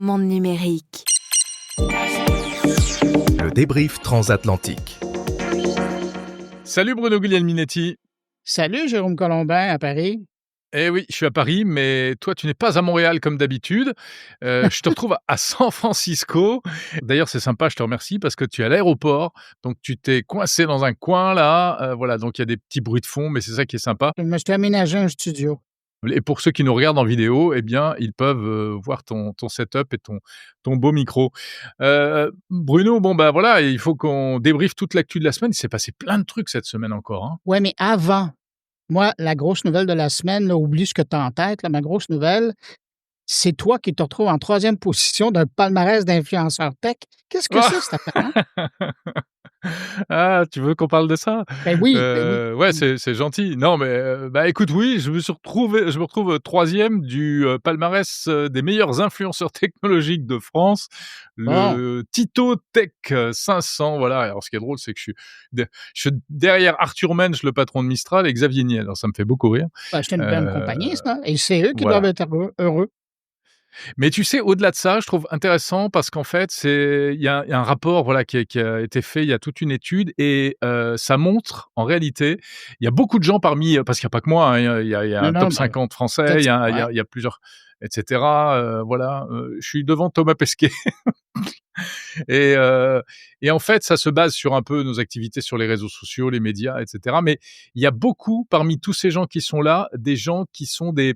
Monde numérique. Le débrief transatlantique. Salut Bruno Guglielminetti. Salut Jérôme Colombin à Paris. Eh oui, je suis à Paris, mais toi, tu n'es pas à Montréal comme d'habitude. Je te retrouve à San Francisco. D'ailleurs, c'est sympa, je te remercie, parce que tu es à l'aéroport. Donc, tu t'es coincé dans un coin, là. Voilà, donc il y a des petits bruits de fond, mais c'est ça qui est sympa. Je me suis aménagé un studio. Et pour ceux qui nous regardent en vidéo, eh bien, ils peuvent voir ton setup et ton beau micro. Bruno, bon, bah voilà, il faut qu'on débriefe toute l'actu de la semaine. Il s'est passé plein de trucs cette semaine encore, hein. Ouais, mais avant, moi, la grosse nouvelle de la semaine, là, oublie ce que tu as en tête. Là, ma grosse nouvelle, c'est toi qui te retrouves en troisième position d'un palmarès d'influenceurs tech. Qu'est-ce que c'est, cette affaire? Ah, tu veux qu'on parle de ça? Ben oui, ben oui. Ouais, c'est gentil. Non, mais bah, écoute, oui, je me retrouve 3e du, palmarès, des meilleurs influenceurs technologiques de France, Bon, le Tito Tech 500, voilà. Alors, ce qui est drôle, c'est que je suis derrière Arthur Mensch, le patron de Mistral, et Xavier Niel. Alors, ça me fait beaucoup rire. ben, c'est une bonne compagnie, ça. Et c'est eux qui doivent Voilà. être heureux. Mais tu sais, au-delà de ça, je trouve intéressant parce qu'en fait, il y a un rapport, voilà, qui a été fait, il y a toute une étude et ça montre, en réalité, il y a beaucoup de gens parmi, parce qu'il y a pas que moi, hein, il y a Non, un non, top ben, 50 français, peut-être, il y a il y ouais. a il y a plusieurs et cetera, voilà, je suis devant Thomas Pesquet. Et et en fait, ça se base sur un peu nos activités sur les réseaux sociaux, les médias et cetera. Mais il y a beaucoup, parmi tous ces gens qui sont là, des gens qui sont des,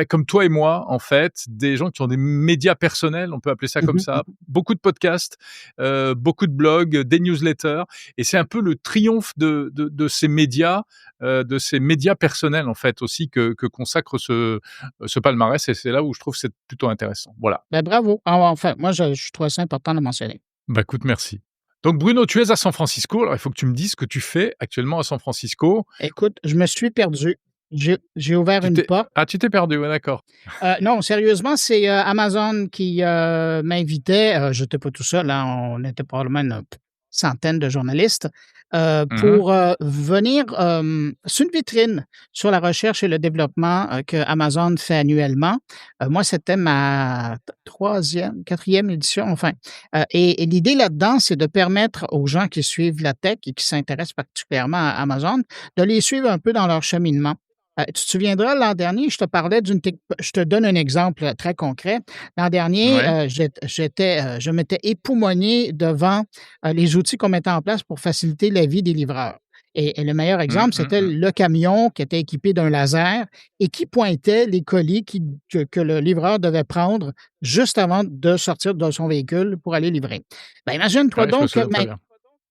comme toi et moi, en fait, des gens qui ont des médias personnels, on peut appeler ça comme Mhm, ça. mhm. Beaucoup de podcasts, beaucoup de blogs, des newsletters et c'est un peu le triomphe de de ces médias personnels, en fait, aussi que consacre ce palmarès et c'est là où je trouve que c'est plutôt intéressant. Voilà. Ben, bravo. Enfin, moi, je trouve ça important de mentionner. Bah, écoute, merci. Donc Bruno, tu es à San Francisco. Alors, il faut que tu me dises ce que tu fais actuellement à San Francisco. Écoute, je me suis perdu. J'ai ouvert Tu une t'es porte. ah, tu t'es perdu, ouais, d'accord. Non, sérieusement, c'est, Amazon qui, m'invitait, j'étais pas tout seul, hein, on était probablement une centaine de journalistes, Mmh. pour, venir, c'est une vitrine sur la recherche et le développement, que Amazon fait annuellement. Moi, c'était ma 3e, 4e édition, enfin, et l'idée là-dedans, c'est de permettre aux gens qui suivent la tech et qui s'intéressent particulièrement à Amazon, de les suivre un peu dans leur cheminement. Tu te souviendras, l'an dernier, je te donne un exemple très concret. L'an dernier, Ouais. je m'étais époumoné devant, les outils qu'on mettait en place pour faciliter la vie des livreurs et le meilleur Mmh, exemple, mmh, c'était mmh. le camion qui était équipé d'un laser et qui pointait les colis que le livreur devait prendre juste avant de sortir de son véhicule pour aller livrer. Ben, imagine-toi Ouais, je me donc que souviens très bien.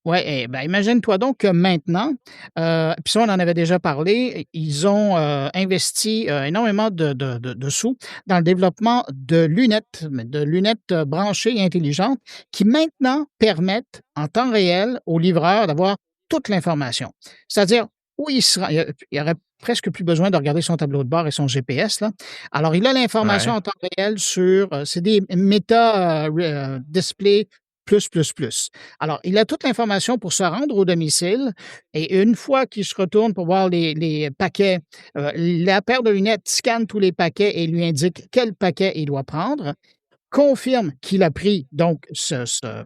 ouais, ben, imagine-toi donc que maintenant, puis ça, on en avait déjà parlé, ils ont, investi, énormément de sous dans le développement de lunettes, mais de lunettes, branchées et intelligentes qui maintenant permettent, en temps réel, aux livreurs d'avoir toute l'information. C'est-à-dire où il sera il y aurait presque plus besoin de regarder son tableau de bord et son GPS, là. Alors, il a l'information Ouais. en temps réel sur, c'est des méta, display plus, plus, plus. Alors, il a toute l'information pour se rendre au domicile et une fois qu'il se retourne pour voir les paquets, la paire de lunettes scanne tous les paquets et lui indique quel paquet il doit prendre, confirme qu'il a pris donc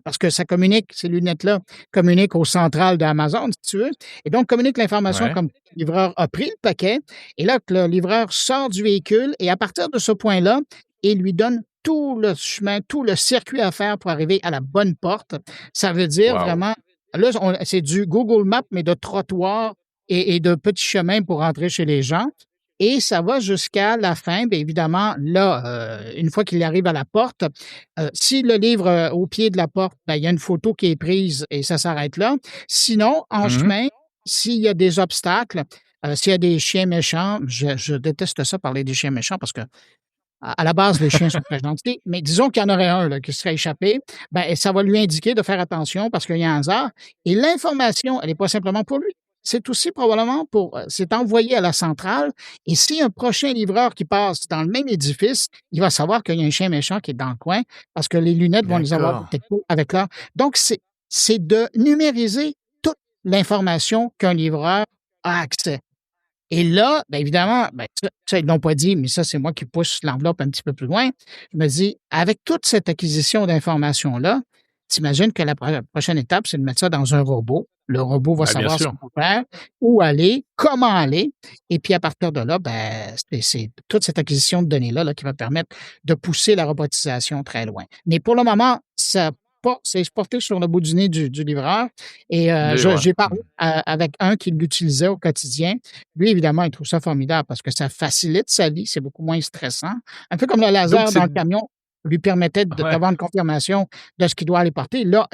parce que ça communique, ces lunettes-là communiquent au central d'Amazon, si tu veux, et donc communique l'information Ouais. comme le livreur a pris le paquet et là que le livreur sort du véhicule et à partir de ce point-là, il lui donne tout le chemin, tout le circuit à faire pour arriver à la bonne porte. Ça veut dire Waouh! vraiment là, c'est du Google Maps, mais de trottoirs et de petits chemins pour rentrer chez les gens et ça va jusqu'à la fin. Bien évidemment, là, une fois qu'il arrive à la porte, s'il le livre, au pied de la porte, ben, il y a une photo qui est prise et ça s'arrête là. Sinon, en Mmh. chemin, s'il y a des obstacles, s'il y a des chiens méchants, je déteste ça parler des chiens méchants parce que à la base, les chiens sont très gentils, mais disons qu'il y en aurait un là, qui serait échappé, ben, ça va lui indiquer de faire attention parce qu'il y a un hasard et l'information, elle n'est pas simplement pour lui. C'est aussi probablement pour, c'est envoyé à la centrale et si un prochain livreur qui passe dans le même édifice, il va savoir qu'il y a un chien méchant qui est dans le coin parce que les lunettes vont les avoir D'accord. détectées avec l'heure. Donc c'est de numériser toute l'information qu'un livreur a accès. Et là, bien évidemment, ben, ça, ils ne l'ont pas dit, mais ça, c'est moi qui pousse l'enveloppe un petit peu plus loin. Je me dis, avec toute cette acquisition d'informations-là, t'imagines que la prochaine étape, c'est de mettre ça dans un robot. Le robot va Bah, bien savoir ce sûr. qu'il faut faire, où aller, comment aller. Et puis, à partir de là, ben, c'est toute cette acquisition de données-là là, qui va permettre de pousser la robotisation très loin. Mais pour le moment, c'est porté sur le bout du nez du livreur. Et Ouais. j'ai parlé avec un qui l'utilisait au quotidien. Lui, évidemment, il trouve ça formidable parce que ça facilite sa vie, c'est beaucoup moins stressant. Un peu comme le Donc laser c'est dans le camion lui permettait ouais. d'avoir une confirmation de ce qu'il doit aller porter. Là,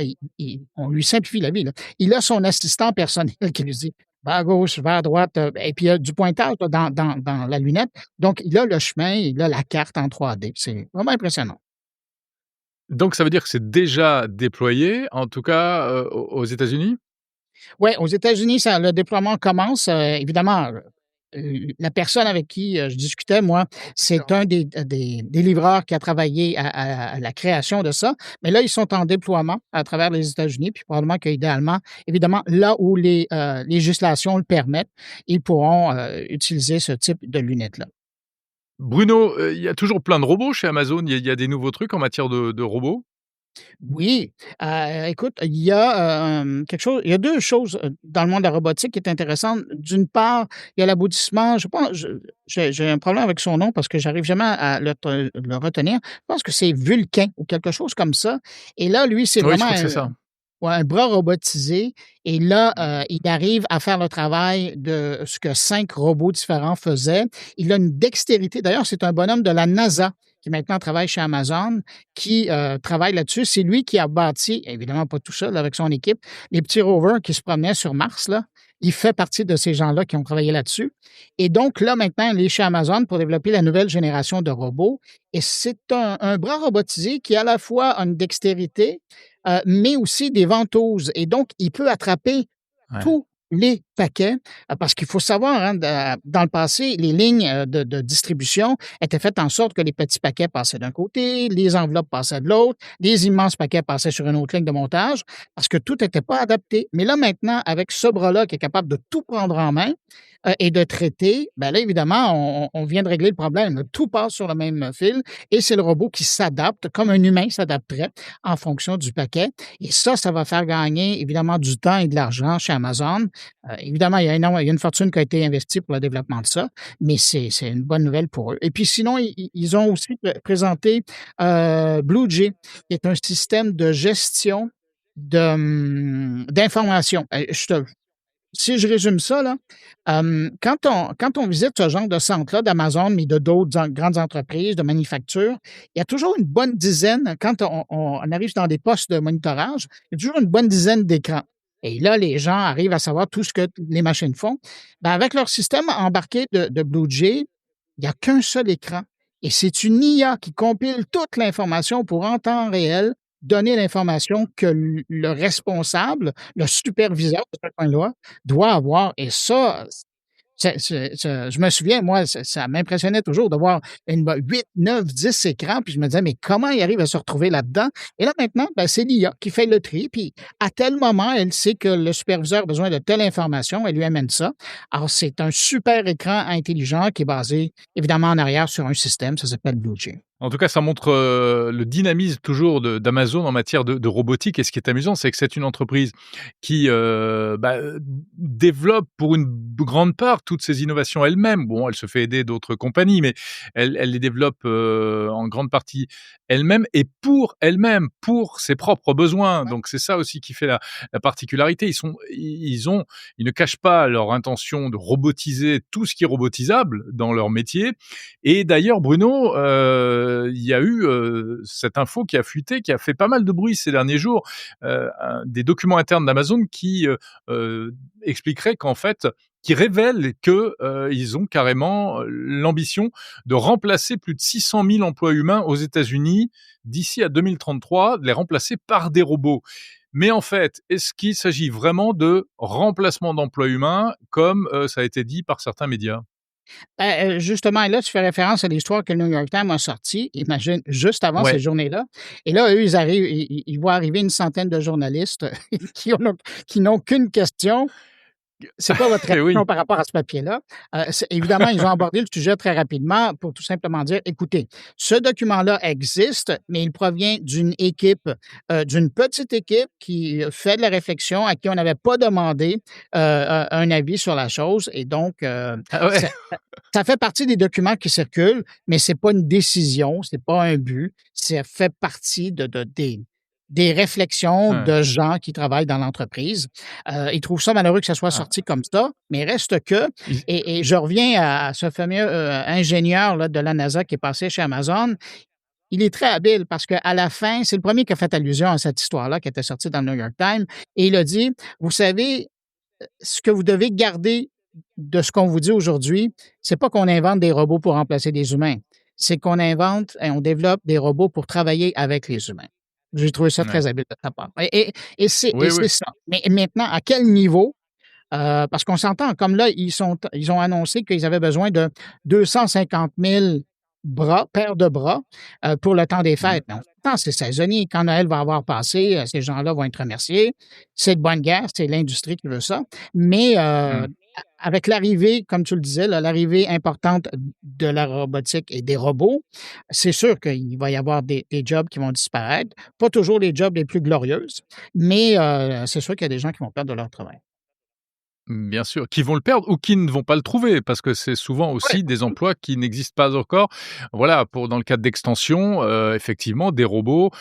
on lui simplifie la vie. Là. Il a son assistant personnel qui lui dit va à gauche, va à droite, et puis il y a du pointage là, dans la lunette. Donc, il a le chemin, il a la carte en 3D. C'est vraiment impressionnant. Donc ça veut dire que c'est déjà déployé, en tout cas, aux États-Unis? Oui, aux États-Unis, le déploiement commence. Évidemment, la personne avec qui je discutais, moi, c'est un des livreurs qui a travaillé à la création de ça. Mais là, ils sont en déploiement à travers les États-Unis, puis probablement qu'idéalement, évidemment, là où les législations le permettent, ils pourront utiliser ce type de lunettes-là. Bruno, il y a toujours plein de robots chez Amazon? Il y a des nouveaux trucs en matière de robots? Oui, écoute, il y a 2 choses, dans le monde de la robotique qui est intéressante. D'une part, il y a l'aboutissement, je pense j'ai un problème avec son nom parce que j'arrive jamais à le retenir. Je pense que c'est Vulcain ou quelque chose comme ça et là, lui, c'est Oui, je vraiment crois que c'est ça. ouais, un bras robotisé et là, il arrive à faire le travail de ce que 5 robots différents faisaient. Il a une dextérité d'ailleurs, c'est un bonhomme de la NASA qui maintenant travaille chez Amazon, qui, travaille là-dessus. C'est lui qui a bâti, évidemment pas tout seul avec son équipe, les petits rovers qui se promenaient sur Mars, là. Il fait partie de ces gens-là qui ont travaillé là-dessus et donc là, maintenant, il est chez Amazon pour développer la nouvelle génération de robots et c'est un bras robotisé qui, à la fois, a une dextérité, mais aussi des ventouses et donc il peut attraper Ouais. tous les paquets, parce qu'il faut savoir, hein, dans le passé, les lignes, de distribution étaient faites en sorte que les petits paquets passaient d'un côté, les enveloppes passaient de l'autre, les immenses paquets passaient sur une autre ligne de montage, parce que tout n'était pas adapté. Mais là, maintenant, avec ce bras-là qui est capable de tout prendre en main, et de traiter, ben là, évidemment, on vient de régler le problème. Tout passe sur le même fil et c'est le robot qui s'adapte comme un humain s'adapterait en fonction du paquet. Et ça va faire gagner évidemment du temps et de l'argent chez Amazon. Évidemment, il y a une fortune qui a été investie pour le développement de ça, mais c'est une bonne nouvelle pour eux. Et puis sinon, ils ont aussi présenté BlueJay, qui est un système de gestion d'informations. Si je résume ça, là, quand on visite ce genre de centre-là d'Amazon, mais de d'autres grandes entreprises de manufacture, il y a toujours une bonne dizaine, quand on arrive dans des postes de monitorage, il y a toujours une bonne dizaine d'écrans. Et là, les gens arrivent à savoir tout ce que les machines font. Ben, avec leur système embarqué de BlueJay, il n'y a qu'un seul écran. Et c'est une IA qui compile toute l'information pour en temps réel donner l'information que le responsable, le superviseur de ce coin-là doit avoir. Et ça, je me souviens, moi, ça m'impressionnait toujours de voir 8, 9, 10 écrans, puis je me disais, mais comment il arrive à se retrouver là-dedans? Et là, maintenant, ben, c'est l'IA qui fait le tri, puis à tel moment, elle sait que le superviseur a besoin de telle information, elle lui amène ça. Alors, c'est un super écran intelligent qui est basé, évidemment, en arrière sur un système, ça s'appelle BlueJay. En tout cas, ça montre, le dynamisme toujours d'Amazon en matière de robotique et ce qui est amusant, c'est que c'est une entreprise qui, développe pour une grande part toutes ces innovations elle-même. Bon, elle se fait aider d'autres compagnies, mais elle les développe, en grande partie elle-même et pour elle-même, pour ses propres besoins. Ouais. Donc c'est ça aussi qui fait la particularité. Ils ne cachent pas leur intention de robotiser tout ce qui est robotisable dans leur métier et d'ailleurs Bruno, il y a eu, cette info qui a fuité, qui a fait pas mal de bruit ces derniers jours, des documents internes d'Amazon expliqueraient qu'en fait qui révèlent que, ils ont carrément, l'ambition de remplacer plus de 600 000 emplois humains aux États-Unis d'ici à 2033, de les remplacer par des robots. Mais en fait, est-ce qu'il s'agit vraiment de remplacement d'emplois humains comme, ça a été dit par certains médias? Justement, et là, tu fais référence à l'histoire que le New York Times a sortie, imagine, juste avant ces Ouais. journées-là. Et là, eux, ils voient arriver une centaine de journalistes qui n'ont qu'une question. C'est quoi votre Eh oui. réaction par rapport à ce papier-là? Évidemment, ils ont abordé le sujet très rapidement pour tout simplement dire, écoutez, ce document-là existe, mais il provient d'une équipe, d'une petite équipe qui fait de la réflexion, à qui on n'avait pas demandé un avis sur la chose. Et donc, Ah ouais. ça, ça fait partie des documents qui circulent, mais c'est pas une décision, c'est pas un but, ça fait partie des réflexions Ouais. de gens qui travaillent dans l'entreprise. Ils trouvent ça malheureux que ça soit Ah, sorti comme ça, mais reste que, ils et je reviens à ce fameux ingénieur là, de la NASA qui est passé chez Amazon. Il est très habile parce qu'à la fin, c'est le premier qui a fait allusion à cette histoire-là qui était sortie dans le New York Times. Et il a dit, vous savez, ce que vous devez garder de ce qu'on vous dit aujourd'hui, c'est pas qu'on invente des robots pour remplacer des humains. C'est qu'on invente et on développe des robots pour travailler avec les humains. J'ai trouvé ça ouais. très habile de sa part. Et c'est Oui. ça. Mais maintenant, à quel niveau? Parce qu'on s'entend, comme là, ils ont annoncé qu'ils avaient besoin de 250 000 paires de bras, pour le temps des Mmh. fêtes. Mais on s'entend, c'est saisonnier. Quand Noël va avoir passé, ces gens-là vont être remerciés. C'est de bonne guerre, c'est l'industrie qui veut ça. Mais, Mmh. avec l'arrivée, comme tu le disais, là, l'arrivée importante de la robotique et des robots, c'est sûr qu'il va y avoir des jobs qui vont disparaître. Pas toujours les jobs les plus glorieuses, mais, c'est sûr qu'il y a des gens qui vont perdre leur travail. Bien sûr, qui vont le perdre ou qui ne vont pas le trouver, parce que c'est souvent Ouais. aussi des emplois qui n'existent pas encore. Voilà, pour dans le cadre d'extension, effectivement, des robots,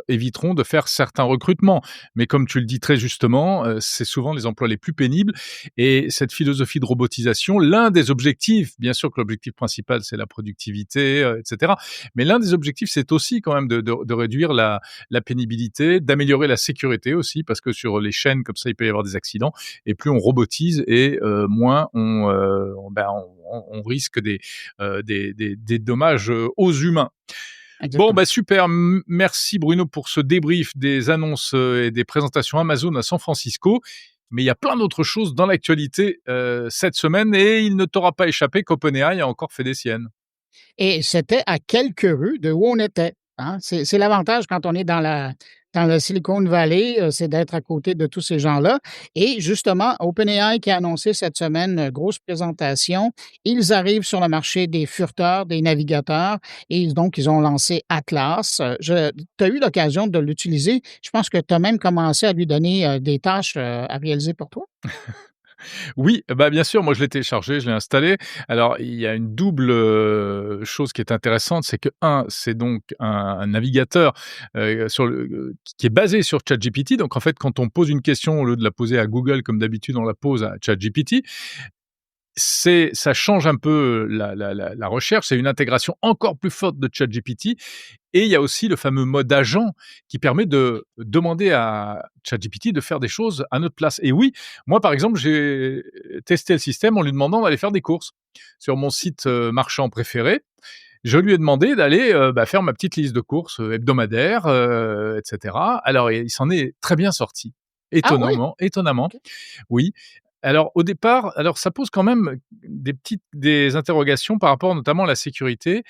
éviteront de faire certains recrutements. Mais comme tu le dis très justement, c'est souvent les emplois les plus pénibles et cette philosophie de robotisation, l'un des objectifs, bien sûr que l'objectif principal, c'est la productivité, et cetera, mais l'un des objectifs, c'est aussi quand même de réduire la pénibilité, d'améliorer la sécurité aussi, parce que sur les chaînes comme ça, il peut y avoir des accidents et plus on robotise et moins on risque des dommages, aux humains. Bon, Exactement. bah, super, merci Bruno pour ce débrief des annonces, et des présentations Amazon à San Francisco. Mais il y a plein d'autres choses dans l'actualité, cette semaine et il ne t'aura pas échappé qu'OpenAI a encore fait des siennes. Et c'était à quelques rues de où on était, hein. C'est l'avantage quand on est dans le Silicon Valley, c'est d'être à côté de tous ces gens-là. Et justement, OpenAI qui a annoncé cette semaine, grosse présentation. Ils arrivent sur le marché des furteurs, des navigateurs et donc ils ont lancé Atlas. Tu as eu l'occasion de l'utiliser. Je pense que tu as même commencé à lui donner, des tâches, à réaliser pour toi? Oui, bah, bien sûr, moi je l'ai téléchargé, je l'ai installé. Alors il y a une double, chose qui est intéressante, c'est que un, c'est donc un navigateur, sur le qui est basé sur ChatGPT. Donc en fait, quand on pose une question, au lieu de la poser à Google comme d'habitude, on la pose à ChatGPT. Ça change un peu la recherche, c'est une intégration encore plus forte de ChatGPT et il y a aussi le fameux mode agent qui permet de demander à ChatGPT de faire des choses à notre place et oui, moi, par exemple, j'ai testé le système en lui demandant d'aller faire des courses sur mon site, marchand préféré. Je lui ai demandé d'aller, faire ma petite liste de courses, hebdomadaire, et cetera. Alors il s'en est très bien sorti. Ah oui? Étonnamment, OK. oui. Alors au départ, ça pose quand même des interrogations par rapport notamment à la sécurité,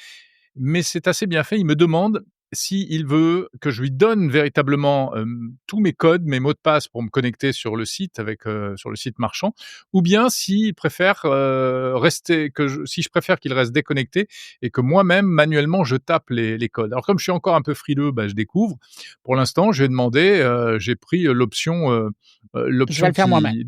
mais c'est assez bien fait. Il me demande s'il veut que je lui donne véritablement, tous mes codes, mes mots de passe pour me connecter sur le site sur le site marchand ou bien s'il préfère, rester que je si je préfère qu'il reste déconnecté et que moi-même, manuellement, je tape les codes. Alors comme je suis encore un peu frileux, bah, je découvre. Pour l'instant, j'ai demandé, j'ai pris, Je vais l'option le faire moi-même. qui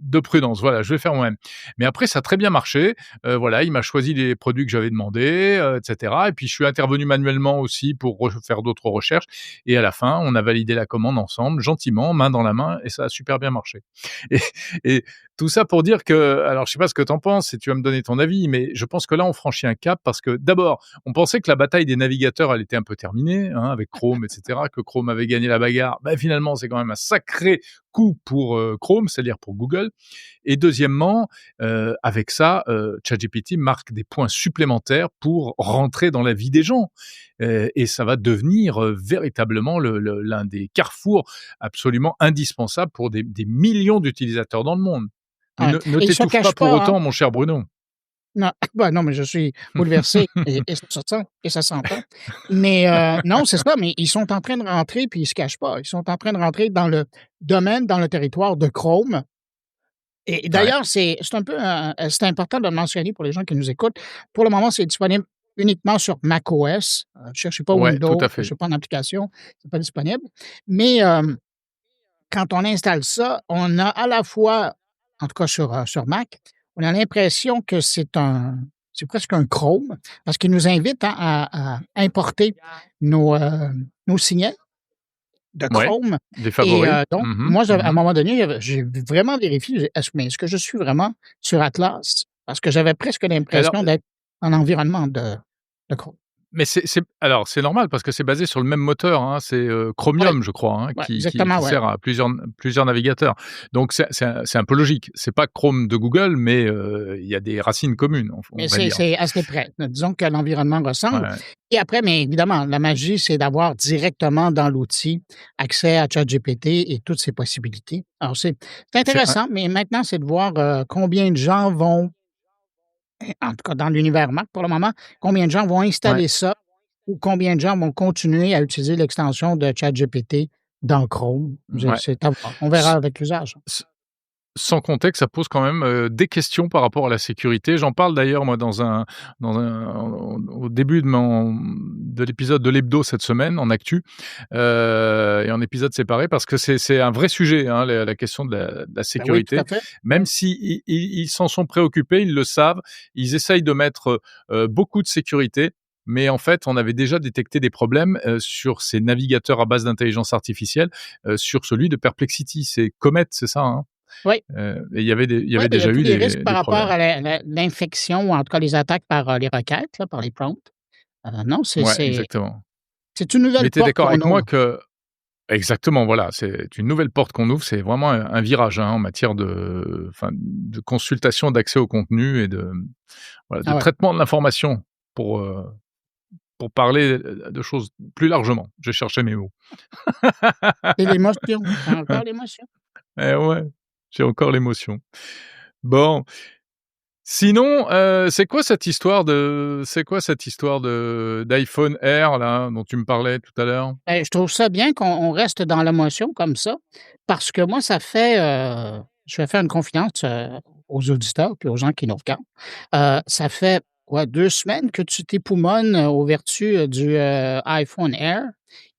de prudence. Voilà, je vais le faire moi-même. Mais après, ça a très bien marché. Voilà, il m'a choisi les produits que j'avais demandés, et cetera et puis je suis intervenu manuellement aussi pour faire d'autres recherches et à la fin, on a validé la commande ensemble, gentiment, main dans la main et ça a super bien marché et et tout ça pour dire que alors je sais pas ce que tu en penses et tu vas me donner ton avis, mais je pense que là, on franchit un cap parce que d'abord, on pensait que la bataille des navigateurs, elle était un peu terminée, hein, avec Chrome et cetera, que Chrome avait gagné la bagarre. Bah, finalement, c'est quand même un sacré coup pour, Chrome, c'est-à-dire pour Google et deuxièmement, avec ça, ChatGPT marque des points supplémentaires pour rentrer dans la vie des gens, et ça va devenir, véritablement l'un des carrefours absolument indispensables pour des millions d'utilisateurs dans le monde. Mais Ouais ne et il se t'étouffe pas cache pour pas, hein. autant, mon cher Bruno. Non, bah, non, mais je suis bouleversé et ça s'entend. Mais, non, c'est ça, mais ils sont en train de rentrer puis ils se cachent pas. Ils sont en train de rentrer dans le domaine, dans le territoire de Chrome. Et Ouais, d'ailleurs, c'est un peu, c'est important de le mentionner pour les gens qui nous écoutent. Pour le moment, c'est disponible uniquement sur macOS. Cherchez pas ouais, tout Windows, à cherchez fait. pas en application, c'est pas disponible. Mais, quand on installe ça, on a à la fois, en tout cas sur Mac, on a l'impression que c'est presque un Chrome parce qu'il nous invite, hein, à importer nos signets de Ouais, Chrome des et favoris. donc Mmh moi, mh, à un mmh. moment donné, j'ai vraiment vérifié, j'ai est-ce que je suis vraiment sur Atlas? Parce que j'avais presque Alors l'impression d'être en environnement de Chrome. mais c'est normal parce que c'est basé sur le même moteur, hein, c'est, Ouais, Chromium, je crois, hein, ouais, qui exactement, ouais. sert à plusieurs navigateurs. Donc c'est un peu logique. C'est pas Chrome de Google, mais, il y a des racines communes, on Mais va dire. c'est assez près. Disons que l'environnement ressemble Ouais, et après, mais évidemment, la magie, c'est d'avoir directement dans l'outil accès à ChatGPT et toutes ses possibilités. Alors c'est c'est un intéressant, mais maintenant, c'est de voir, combien de gens vont, en tout cas dans l'univers Mac pour le moment, combien de gens vont ouais, installer ça ou combien de gens vont continuer à utiliser l'extension de ChatGPT dans Chrome. Je ouais. c'est à voir. On verra S avec l'usage. s Sans compter que ça pose quand même, des questions par rapport à la sécurité. J'en parle d'ailleurs moi au début de l'épisode de l'hebdo cette semaine en actu, et en épisode séparé parce que c'est un vrai sujet, hein, la question de la Ben oui, tout à sécurité. fait. Même Ouais. si ils s'en sont préoccupés, ils le savent, ils essayent de mettre, beaucoup de sécurité, mais en fait, on avait déjà détecté des problèmes, sur ces navigateurs à base d'intelligence artificielle, sur celui de Perplexity. C'est Comet, c'est ça, hein? Oui. Et il y avait Oui, ben, il y a déjà tous eu les risques des par rapport problèmes. à l'infection ou en tout cas les attaques par, les requêtes, là, par les prompts. Non, Ouais, exactement. c'est une Mais nouvelle tu es porte d'accord qu'on avec moi ouvre. que exactement, voilà, c'est une nouvelle porte qu'on ouvre, c'est vraiment un virage, hein, en matière de consultation, d'accès au contenu et voilà, de Ah ouais, traitement de l'information pour, heu, pour parler, de choses plus largement. Je cherchais mes mots. c'est l'émotion, encore l'émotion. Eh ouais, j'ai encore l'émotion. Bon, sinon, c'est quoi cette histoire de d'iPhone Air là, dont tu me parlais tout à l'heure? Je trouve ça bien qu'on reste dans l'émotion comme ça, parce que moi, ça fait, je vais faire une confidence, aux auditeurs puis aux gens qui nous regardent. Ça fait quoi, 2 semaines que tu t'époumones, aux vertus, du, iPhone Air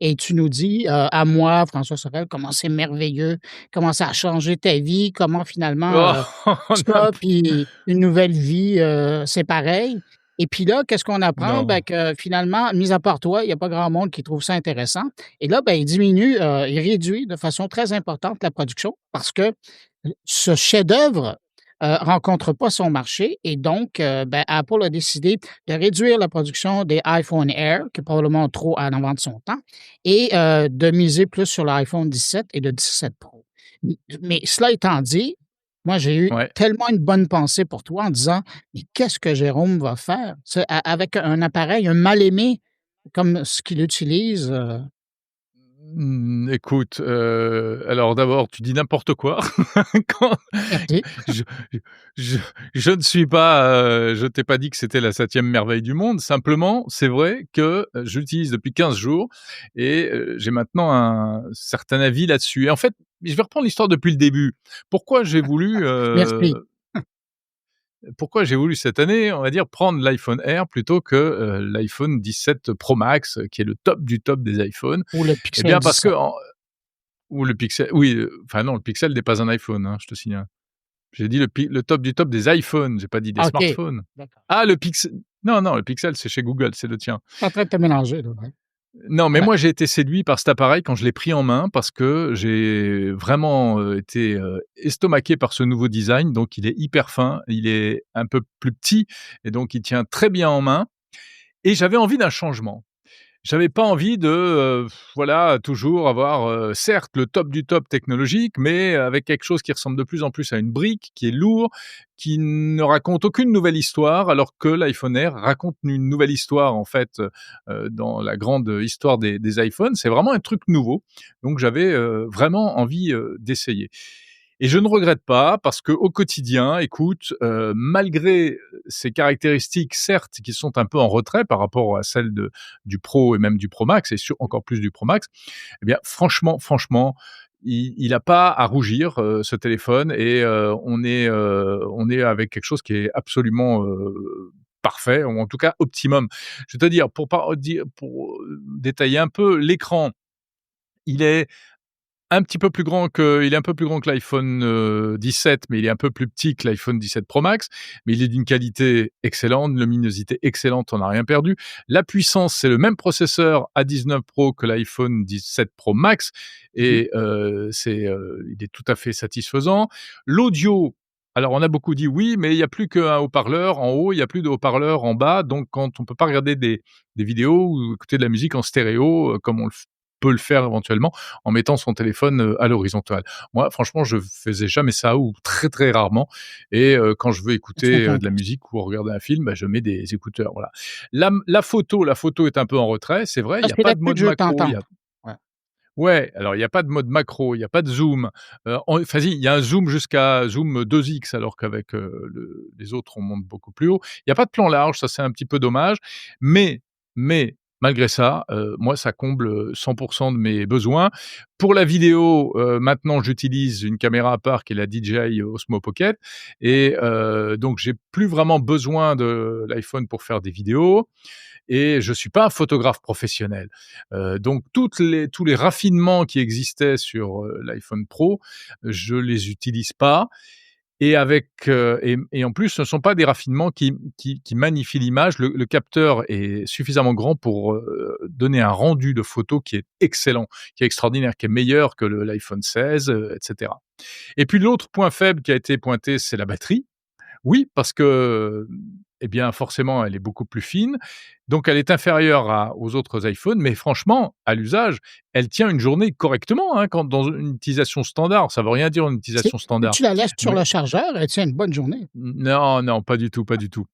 et tu nous dis, à moi, François Sorel, comment c'est merveilleux, comment ça a changé ta vie, comment finalement, Oh, ça puis une nouvelle vie, c'est pareil. Et puis là, qu'est-ce qu'on apprend? Ben, non. que finalement, mis à part toi, il y a pas grand monde qui trouve ça intéressant. Et là, ben, il diminue, il réduit de façon très importante la production parce que ce chef-d'œuvre, rencontre pas son marché et donc, ben, Apple a décidé de réduire la production des iPhone Air, qui est probablement trop en avant de son temps, et de miser plus sur l'iPhone 17 et le 17 Pro. Mais cela étant dit, moi, j'ai eu Ouais. tellement une bonne pensée pour toi en disant: «Mais qu'est-ce que Jérôme va faire?» Tu sais, a avec un appareil, un mal-aimé comme ce qu'il utilise, Écoute, alors d'abord, tu dis n'importe quoi. Quand merci. je je je ne suis pas, je t'ai pas dit que c'était la 7e merveille du monde. Simplement, c'est vrai que, je l'utilise depuis 15 jours et j'ai maintenant un certain avis là-dessus et en fait, je vais reprendre l'histoire depuis le début. Pourquoi j'ai voulu, Merci. pourquoi j'ai voulu cette année, on va dire, prendre l'iPhone Air plutôt que, l'iPhone 17 Pro Max, qui est le top du top des iPhones? Ou le Eh Pixel bien parce que 17. en ou le Pixel oui, enfin non, le Pixel n'est pas un iPhone, hein, je te signale. J'ai dit le top du top des iPhones, j'ai pas dit des Ah OK, smartphones. d'accord. Ah le Pixel non, non, le Pixel, c'est chez Google, c'est le tien. Tu es en train de te mélanger là, ouais. Non, mais Ouais. moi j'ai été séduit par cet appareil quand je l'ai pris en main parce que j'ai vraiment, été, estomaqué par ce nouveau design. Donc il est hyper fin, il est un peu plus petit et donc il tient très bien en main et j'avais envie d'un changement. J'avais pas envie de, voilà, toujours avoir, certes le top du top technologique, mais avec quelque chose qui ressemble de plus en plus à une brique, qui est lourd, qui ne raconte aucune nouvelle histoire, alors que l'iPhone Air raconte une nouvelle histoire, en fait, dans la grande histoire des iPhones. C'est vraiment un truc nouveau, donc j'avais, vraiment envie, d'essayer. Et je ne regrette pas parce qu'au quotidien, écoute, malgré ces caractéristiques, certes, qui sont un peu en retrait par rapport à celles du Pro et même du Pro Max et encore plus du Pro Max, eh bien franchement, il a pas à rougir, ce téléphone et on est avec quelque chose qui est absolument, parfait ou en tout cas optimum. Je vais te dire pour détailler un peu, l'écran, il est il est un peu plus grand que l'iPhone, 17, mais il est un peu plus petit que l'iPhone 17 Pro Max, mais il est d'une qualité excellente, une luminosité excellente, on n'a rien perdu. La puissance, c'est le même processeur A19 Pro que l'iPhone 17 Pro Max et il est tout à fait satisfaisant. L'audio, alors on a beaucoup dit: «Oui, mais il y a plus qu'un haut-parleur en haut, il y a plus de haut-parleur en bas», donc quand on peut pas regarder des vidéos ou écouter de la musique en stéréo, comme on peut le faire éventuellement en mettant son téléphone, à l'horizontale. Moi, franchement, je faisais jamais ça ou très, très rarement et quand je veux Je écouter, comprends. de la musique ou regarder un film, bah, je mets des écouteurs, voilà. La photo est un peu en retrait, c'est vrai, il y Parce a que pas de là-dessus mode que je veux macro, t'entendre. Ouais. ouais, alors il y a pas de mode macro, il y a pas de zoom, enfin si, il y a un zoom jusqu'à zoom 2x alors qu'avec, les autres, on monte beaucoup plus haut. Il y a pas de plan large, ça c'est un petit peu dommage, mais malgré ça, moi ça comble, 100 de mes besoins. Pour la vidéo, maintenant j'utilise une caméra à part qui est la DJI Osmo Pocket et donc j'ai plus vraiment besoin de l'iPhone pour faire des vidéos et je suis pas un photographe professionnel. Donc tous les raffinements qui existaient sur, l'iPhone Pro, je les utilise pas et en plus, ce ne sont pas des raffinements qui magnifient l'image. Le capteur est suffisamment grand pour, donner un rendu de photo qui est excellent, qui est extraordinaire, qui est meilleur que l'iPhone 16, et cetera. Et puis l'autre point faible qui a été pointé, c'est la batterie. Oui, parce que, eh bien, forcément, elle est beaucoup plus fine, donc elle est inférieure aux autres iPhones, mais franchement, à l'usage, elle tient une journée correctement, hein, quand dans une utilisation standard. Ça veut rien dire une Si utilisation standard, tu la laisses sur mais le chargeur, elle tient une bonne journée. non, non, pas du tout, pas du tout.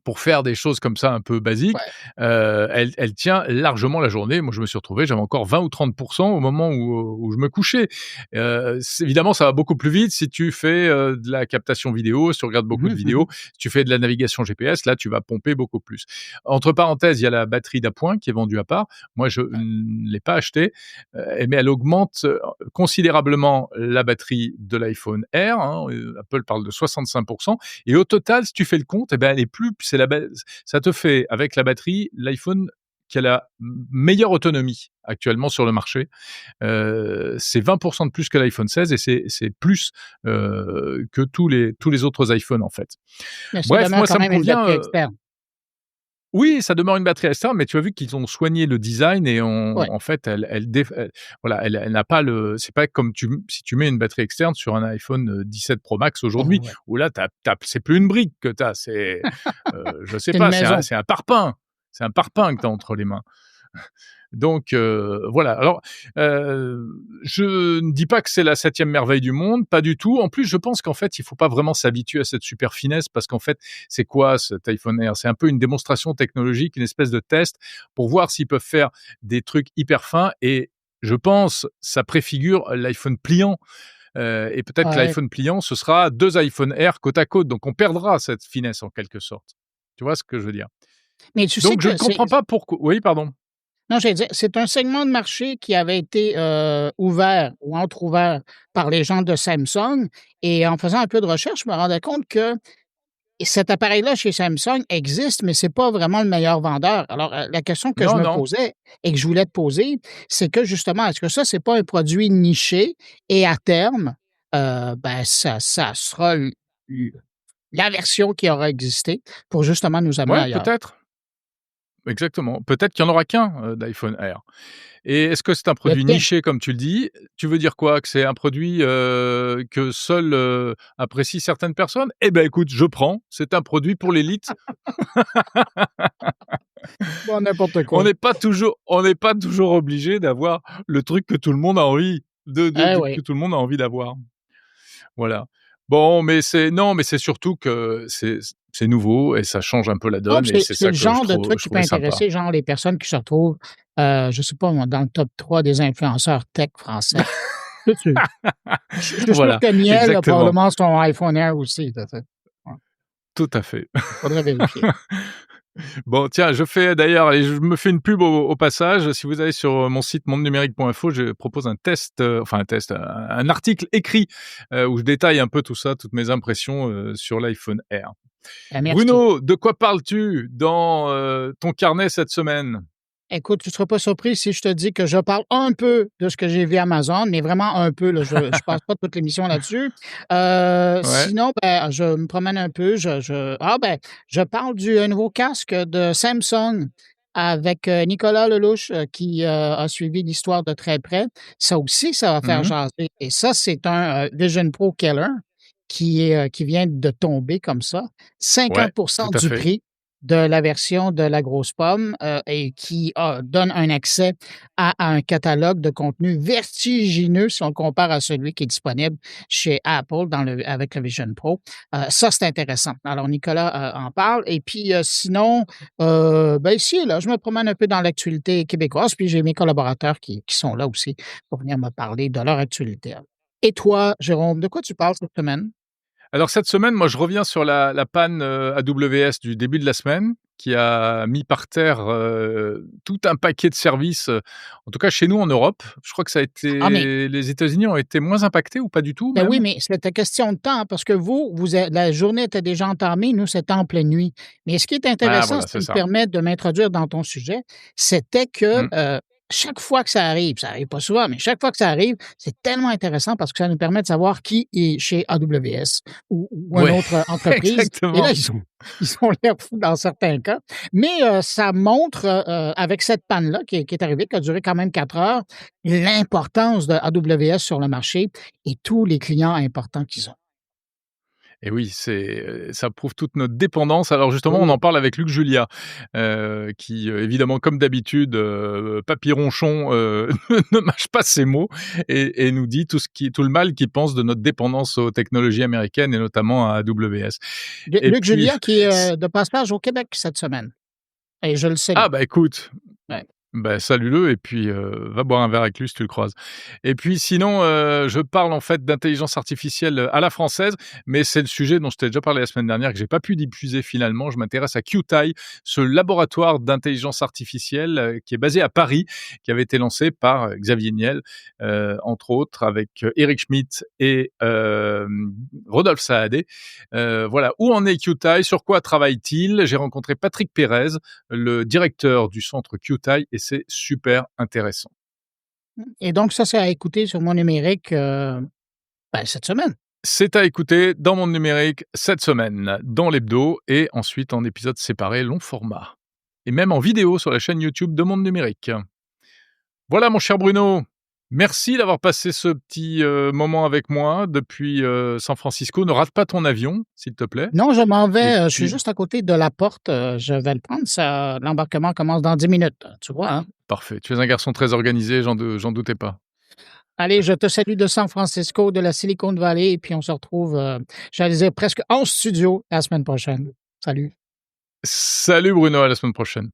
Pour faire des choses comme ça un peu basiques, Ouais. elle tient largement la journée. Moi, je me suis retrouvé, j'avais encore 20 ou 30 au moment où je me couchais. C'est évidemment, ça va beaucoup plus vite si tu fais, de la captation vidéo, si tu regardes beaucoup de Mmh mh. vidéos, si tu fais de la navigation GPS, là, tu vas pomper beaucoup plus. Entre parenthèses, il y a la batterie d'appoint qui est vendue à part. Moi, je Ouais. ne l'ai pas achetée, mais elle augmente, considérablement la batterie de l'iPhone Air, hein, Apple parle de 65 et au total, si tu fais le compte, eh ben, elle est plus c'est la base ça te fait avec la batterie, l'iPhone qui a la meilleure autonomie actuellement sur le marché. C'est 20 de plus que l'iPhone 16 et c'est plus, que tous les autres iPhones, en fait. Mais ça Bref, demeure moi, quand ça me même une convient, batterie externe. oui, ça demeure une batterie externe, mais tu as vu qu'ils ont soigné le design et Ouais. en fait, voilà, elle n'a pas le c'est pas comme si tu mets une batterie externe sur un iPhone, 17 Pro Max aujourd'hui, Oh ouais. où là, c'est plus une brique que tu as, je sais C'est une pas, maison. c'est un parpaing. C'est un parpaing que tu as entre les mains. Donc voilà. Alors, je ne dis pas que c'est la septième merveille du monde, pas du tout. En plus, je pense qu'en fait, il faut pas vraiment s'habituer à cette super finesse parce qu'en fait, c'est quoi cet iPhone Air? C'est un peu une démonstration technologique, une espèce de test pour voir s'ils peuvent faire des trucs hyper fins et je pense, ça préfigure l'iPhone pliant, et peut-être que Ouais. l'iPhone pliant, ce sera 2 iPhone Air côte à côte, donc on perdra cette finesse en quelque sorte. Tu vois ce que je veux dire? Mais tu sais Donc je que ne comprends pas pourquoi. Oui, pardon? non, j'allais dire, c'est un segment de marché qui avait été, ouvert ou entrouvert par les gens de Samsung et en faisant un peu de recherche, je me rendais compte que cet appareil-là chez Samsung existe, mais c'est pas vraiment le meilleur vendeur. Alors, la question que je Non, me non. posais et que je voulais te poser, c'est que justement, est-ce que ça, c'est pas un produit niché et à terme, ben, ça sera la version qui aura existé pour justement nous amener Ouais, ailleurs? peut-être. Exactement. Peut-être qu'il y en aura qu'un, d'iPhone Air et est-ce que c'est un Le produit tien. niché comme tu le dis? Tu veux dire quoi? Que c'est un produit, que seuls, apprécient certaines personnes? Eh ben, écoute, je prends, c'est un produit pour l'élite. Bon, n'importe quoi. On n'est pas toujours obligé d'avoir le truc que tout le monde a envie Eh que oui. tout le monde a envie d'avoir. Voilà. Bon, mais c'est surtout que c'est nouveau et ça change un peu la Non, donne puis et c'est c'est ça le que genre de truc je qui peut trouvais sympa. intéresser, genre les personnes qui se retrouvent, je sais pas moi, dans le top 3 des influenceurs tech français. Tu sais, je suis sûr Voilà, que Niel a exactement. probablement son iPhone Air aussi, tu sais. Ouais, Tout à fait. faudrait vérifier. Bon, tiens, je fais d'ailleurs et je me fais une pub au passage. Si vous allez sur mon site mondenumérique.info, je propose un test, enfin un test, un article écrit, où je détaille un peu tout ça, toutes mes impressions, sur l'iPhone Air. Merci. Bruno, de quoi parles-tu dans, ton carnet cette semaine? Écoute, tu ne seras pas surpris si je te dis que je parle un peu de ce que j'ai vu Amazon, mais vraiment un peu, là, je passe pas toute l'émission là-dessus. Ouais. Sinon, ben, je me promène un peu, je parle du, nouveau casque de Samsung avec, Nicolas Lelouch, qui, a suivi l'histoire de très près. Ça aussi, ça va faire Mmh. jaser et ça, c'est un, Vision Pro Killer qui vient de tomber comme ça. Ouais, 50 tout à du fait. prix de la version de la grosse pomme, et qui donne un accès à un catalogue de contenu vertigineux si on le compare à celui qui est disponible chez Apple avec le Vision Pro. Ça, c'est intéressant. Alors, Nicolas en parle. Et puis, sinon, ben ici, là, je me promène un peu dans l'actualité québécoise, puis j'ai mes collaborateurs qui sont là aussi pour venir me parler de leur actualité. Et toi, Jérôme, de quoi tu parles cette semaine? Alors cette semaine, moi, je reviens sur la panne, AWS du début de la semaine, qui a mis par terre, tout un paquet de services, en tout cas chez nous en Europe. Je crois que ça a Ah, mais été les États-Unis ont été moins impactés ou pas du tout Ben oui, même? mais c'était question de temps hein, parce que la journée était déjà entamée, nous, c'était en pleine nuit. Mais ce qui est Ah intéressant, voilà, si tu c'est me ça. permets de m'introduire dans ton sujet, c'était que Mmh. chaque fois que ça arrive pas souvent, mais chaque fois que ça arrive, c'est tellement intéressant parce que ça nous permet de savoir qui est chez AWS ou une Ouais, autre entreprise. Et là, exactement. ils ont l'air fous dans certains cas. Mais ça montre, avec cette panne-là qui est arrivée, qui a duré quand même 4 heures, l'importance de AWS sur le marché et tous les clients importants qu'ils ont. Et oui, ça prouve toute notre dépendance. Alors justement, on Oh, en parle avec Luc Julia, qui, évidemment, comme d'habitude, papy ronchon, ne mâche pas ses mots et nous dit tout le mal qu'il pense de notre dépendance aux technologies américaines et notamment à AWS. Et Luc puis Julia qui est, de passage au Québec cette semaine et je le salue. ah bah, écoute, Ouais. bah, salue-le et puis, va boire un verre avec lui si tu le croises. Et puis sinon, je parle en fait d'intelligence artificielle, à la française, mais c'est le sujet dont je t'ai déjà parlé la semaine dernière que j'ai pas pu diffuser finalement. Je m'intéresse à QTI, ce laboratoire d'intelligence artificielle, qui est basé à Paris, qui avait été lancé par, Xavier Niel, entre autres avec, Eric Schmidt et Rodolphe Saadé. Voilà, où en est QTI? Sur quoi travaille-t-il? J'ai rencontré Patrick Pérez, le directeur du centre QTI et c'est super intéressant. Et donc ça, c'est à écouter sur mon numérique, ben, cette semaine. C'est à écouter dans Monde Numérique cette semaine, dans l'hebdo et ensuite en épisode séparé long format et même en vidéo sur la chaîne YouTube de Monde Numérique. Voilà mon cher Bruno, merci d'avoir passé ce petit, moment avec moi depuis, San Francisco. Ne rate pas ton avion, s'il te plaît Non, je m'en et vais, je suis puis juste à côté de la porte, je vais le prendre, ça l'embarquement commence dans 10 minutes, tu vois, hein? parfait, tu es un garçon très organisé, j'en doutais pas. Allez, je te salue de San Francisco, de la Silicon Valley et puis on se retrouve, j'allais dire presque en studio la semaine prochaine. Salut. Salut Bruno, à la semaine prochaine.